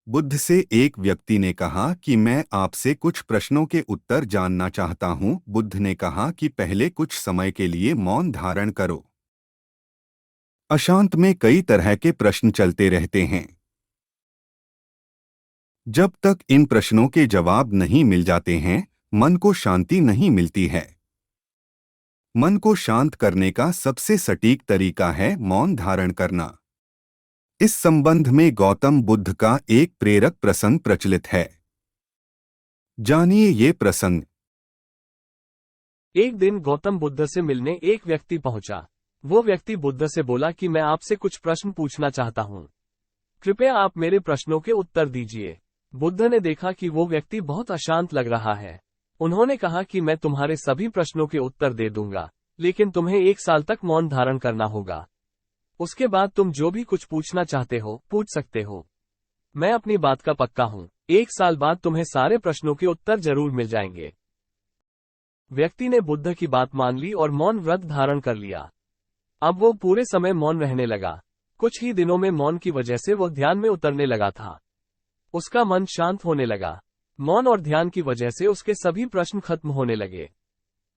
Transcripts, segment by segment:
बुद्ध से एक व्यक्ति ने कहा कि मैं आपसे कुछ प्रश्नों के उत्तर जानना चाहता हूँ। बुद्ध ने कहा कि पहले कुछ समय के लिए मौन धारण करो। अशांत में कई तरह के प्रश्न चलते रहते हैं। जब तक इन प्रश्नों के जवाब नहीं मिल जाते हैं, मन को शांति नहीं मिलती है। मन को शांत करने का सबसे सटीक तरीका है मौन धारण करना। इस संबंध में गौतम बुद्ध का एक प्रेरक प्रसंग प्रचलित है। जानिए ये प्रसंग। एक दिन गौतम बुद्ध से मिलने एक व्यक्ति पहुंचा। वो व्यक्ति बुद्ध से बोला कि मैं आपसे कुछ प्रश्न पूछना चाहता हूं। कृपया आप मेरे प्रश्नों के उत्तर दीजिए। बुद्ध ने देखा कि वो व्यक्ति बहुत अशांत लग रहा है। उन्होंने कहा कि मैं तुम्हारे सभी प्रश्नों के उत्तर दे दूंगा, लेकिन तुम्हें 1 साल तक मौन धारण करना होगा। उसके बाद तुम जो भी कुछ पूछना चाहते हो पूछ सकते हो। मैं अपनी बात का पक्का हूं, 1 साल बाद तुम्हें सारे प्रश्नों के उत्तर जरूर मिल जाएंगे। व्यक्ति ने बुद्ध की बात मान ली और मौन व्रत धारण कर लिया। अब वो पूरे समय मौन रहने लगा। कुछ ही दिनों में मौन की वजह से वो ध्यान में उतरने लगा था। उसका मन शांत होने लगा। मौन और ध्यान की वजह से उसके सभी प्रश्न खत्म होने लगे।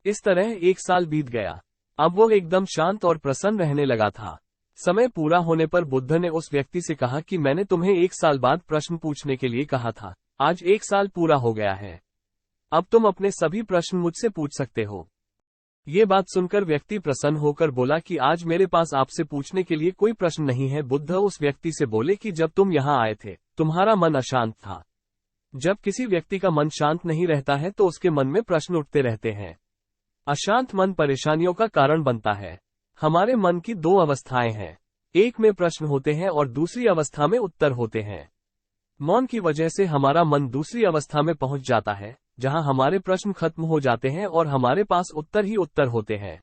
इस तरह 1 साल बीत गया। अब वो एकदम शांत और प्रसन्न रहने लगा था। समय पूरा होने पर बुद्ध ने उस व्यक्ति से कहा कि मैंने तुम्हें 1 साल बाद प्रश्न पूछने के लिए कहा था। आज 1 साल पूरा हो गया है। अब तुम अपने सभी प्रश्न मुझसे पूछ सकते हो। ये बात सुनकर व्यक्ति प्रसन्न होकर बोला कि आज मेरे पास आपसे पूछने के लिए कोई प्रश्न नहीं है। बुद्ध उस व्यक्ति से बोले कि जब तुम यहाँ आए थे, तुम्हारा मन अशांत था। जब किसी व्यक्ति का मन शांत नहीं रहता है तो उसके मन में प्रश्न उठते रहते हैं। अशांत मन परेशानियों का कारण बनता है। हमारे मन की 2 अवस्थाएं हैं, एक में प्रश्न होते हैं और दूसरी अवस्था में उत्तर होते हैं। मौन की वजह से हमारा मन दूसरी अवस्था में पहुंच जाता है, जहां हमारे प्रश्न खत्म हो जाते हैं और हमारे पास उत्तर ही उत्तर होते हैं।